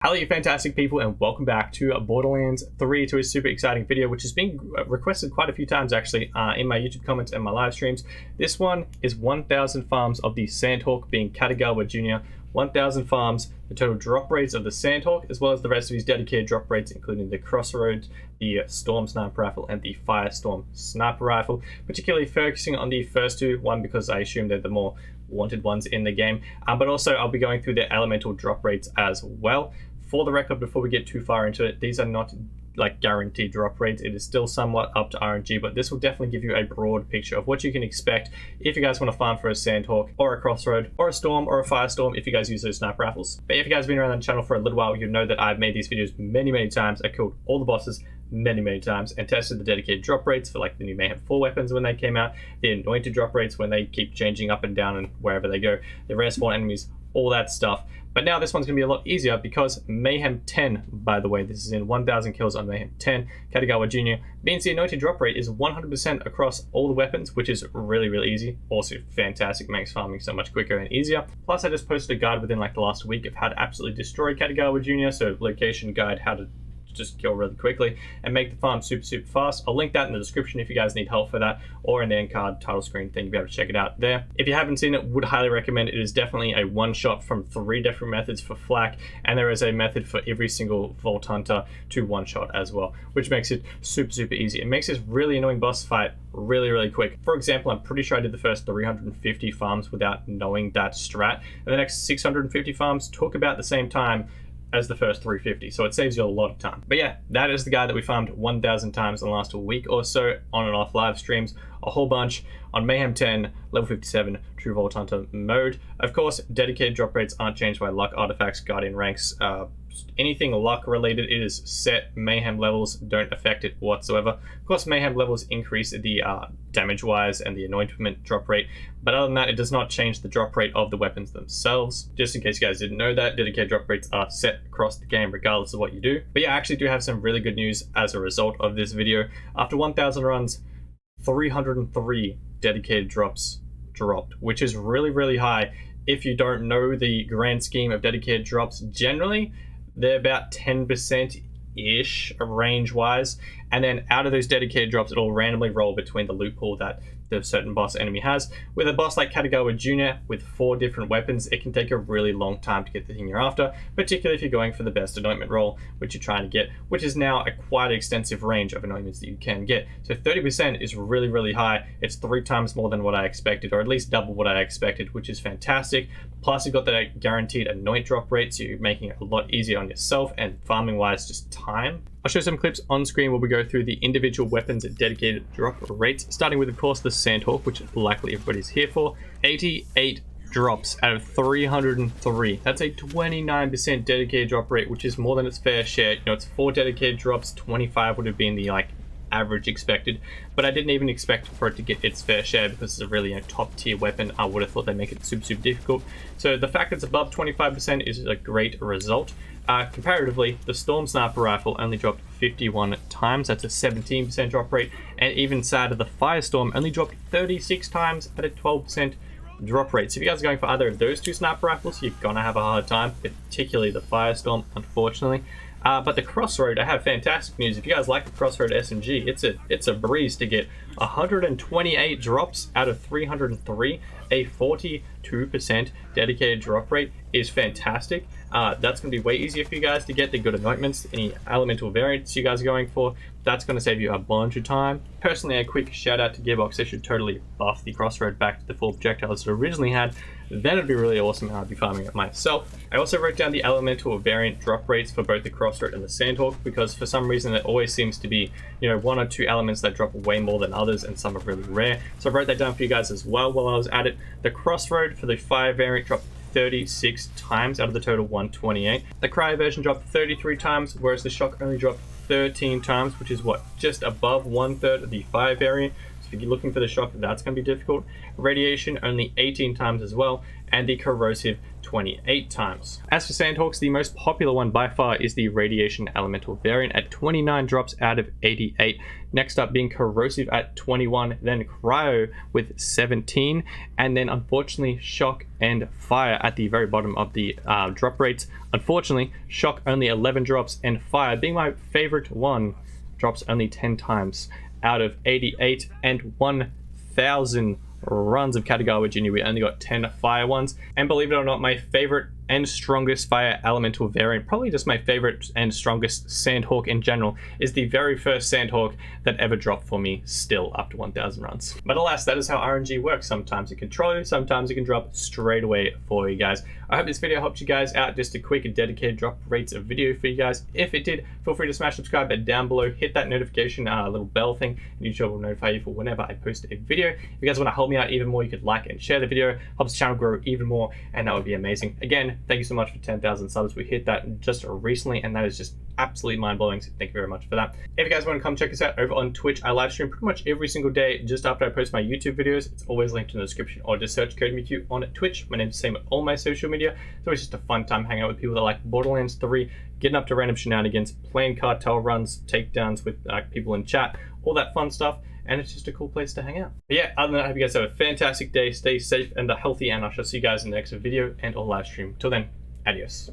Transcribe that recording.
Hello you fantastic people, and welcome back to Borderlands 3, to a super exciting video which has been requested quite a few times actually in my YouTube comments and my live streams. This one is 1,000 farms of the Sandhawk, being Katagawa Jr. 1,000 farms, the total drop rates of the Sandhawk, as well as the rest of his dedicated drop rates, including the Crossroads, the Storm Sniper Rifle, and the Firestorm Sniper Rifle, particularly focusing on the first two, one because I assume they're the more wanted ones in the game, but also I'll be going through the elemental drop rates as well. For the record, before we get too far into it, these are not like guaranteed drop rates. It is still somewhat up to RNG, but this will definitely give you a broad picture of what you can expect if you guys want to farm for a Sandhawk or a Crossroad or a Storm or a Firestorm if you guys use those sniper rifles. But if you guys have been around the channel for a little while, you know that I've made these videos many times. I killed all the bosses many times and tested the dedicated drop rates for like the new Mayhem 4 weapons when they came out, the anointed drop rates when they keep changing up and down and wherever they go, the rare spawn enemies, all that stuff. But now this one's going to be a lot easier because Mayhem 10, by the way, this is in 1,000 kills on Mayhem 10, Katagawa Jr., means the anointed drop rate is 100% across all the weapons, which is really easy. Also fantastic, makes farming so much quicker and easier. Plus I just posted a guide within like the last week of how to absolutely destroy Katagawa Jr., so location guide, how to just kill really quickly and make the farm super fast. I'll link that in the description if you guys need help for that, or in the end card title screen thing, you'll be able to check it out there. If you haven't seen it, would highly recommend it. It is definitely a one shot from 3 different methods for flak, and there is a method for every single Vault Hunter to one shot as well, which makes it super easy. It makes this really annoying boss fight really quick. For example, I'm pretty sure I did the first 350 farms without knowing that strat, and the next 650 farms took about the same time as the first 350, so it saves you a lot of time. But yeah, that is the guy that we farmed 1,000 times in the last week or so, on and off live streams, a whole bunch on Mayhem 10, level 57, True Vault Hunter mode. Of course, dedicated drop rates aren't changed by luck, artifacts, guardian ranks, anything luck related. It is set. Mayhem levels don't affect it whatsoever. Of course, Mayhem levels increase the damage wise and the anointment drop rate, but other than that, it does not change the drop rate of the weapons themselves. Just in case you guys didn't know that, dedicated drop rates are set across the game regardless of what you do. But yeah, I actually do have some really good news as a result of this video. After 1,000 runs, 303 dedicated drops dropped, which is really high. If you don't know the grand scheme of dedicated drops, generally they're about 10%-ish range-wise, and then out of those dedicated drops, it'll randomly roll between the loophole that the certain boss enemy has. With a boss like Katagawa Jr. with 4 different weapons, it can take a really long time to get the thing you're after, particularly if you're going for the best anointment roll, which you're trying to get, which is now a quite extensive range of anointments that you can get. So 30% is really high. It's 3 times more than what I expected, or at least double what I expected, which is fantastic. Plus you've got that guaranteed anoint drop rate, so you're making it a lot easier on yourself, and farming wise, just time. I'll show some clips on screen where we go through the individual weapons at dedicated drop rates, starting with, of course, the Sandhawk, which likely everybody's here for. 88 drops out of 303. That's a 29% dedicated drop rate, which is more than its fair share. You know, it's 4 dedicated drops, 25 would have been the average expected, but I didn't even expect for it to get its fair share because it's a really top tier weapon. I would have thought they'd make it super difficult. So the fact it's above 25% is a great result. Comparatively, the Storm Sniper Rifle only dropped 51 times. That's a 17% drop rate, and even sadder, the Firestorm only dropped 36 times at a 12% drop rate. So if you guys are going for either of those 2 sniper rifles, you're gonna have a hard time, particularly the Firestorm, unfortunately. But the Crossroad, I have fantastic news. If you guys like the Crossroad SMG, it's a breeze to get 128 drops out of 303. A 42% dedicated drop rate is fantastic. That's going to be way easier for you guys to get the good anointments, any elemental variants you guys are going for. That's going to save you a bunch of time. Personally, a quick shout out to Gearbox. They should totally buff the Crossroad back to the full projectiles it originally had. Then it'd be really awesome, and I'd be farming it myself. I also wrote down the elemental variant drop rates for both the Crossroad and the Sandhawk, because for some reason there always seems to be, you know, 1 or 2 elements that drop way more than others, and some are really rare. So I wrote that down for you guys as well while I was at it. The Crossroad for the fire variant dropped 36 times out of the total 128. The cryo version dropped 33 times, whereas the shock only dropped 13 times, which is what, just above 1/3 of the fire variant. So if you're looking for the shock, that's going to be difficult. Radiation only 18 times as well, and the corrosive 28 times. As for Sandhawks, the most popular one by far is the Radiation Elemental variant at 29 drops out of 88. Next up being Corrosive at 21, then Cryo with 17, and then unfortunately Shock and Fire at the very bottom of the drop rates. Unfortunately, Shock only 11 drops, and Fire, being my favorite one, drops only 10 times out of 88 and 1,000 runs of Katagawa Jr. We only got 10 fire ones, and believe it or not, my favorite and strongest fire elemental variant, probably just my favorite and strongest Sandhawk in general, is the very first Sandhawk that ever dropped for me, still up to 1,000 runs. But alas, that is how RNG works. Sometimes it can troll you, sometimes it can drop straight away for you guys. I hope this video helped you guys out. Just a quick and dedicated drop rates of video for you guys. If it did, feel free to smash subscribe down below, hit that notification little bell thing, and YouTube will notify you for whenever I post a video. If you guys want to help me out even more, you could like and share the video, helps the channel grow even more, and that would be amazing. Again, thank you so much for 10,000 subs. We hit that just recently, and that is just absolutely mind-blowing, so thank you very much for that. If you guys want to come check us out over on Twitch, I live stream pretty much every single day just after I post my YouTube videos. It's always linked in the description, or just search Code MeQ on Twitch. My name's the same on all my social media. It's always just a fun time hanging out with people that like Borderlands 3, getting up to random shenanigans, playing cartel runs, takedowns with people in chat, all that fun stuff, and it's just a cool place to hang out. But yeah, other than that, I hope you guys have a fantastic day, stay safe and healthy, and I shall see you guys in the next video and or live stream. Till then, adios.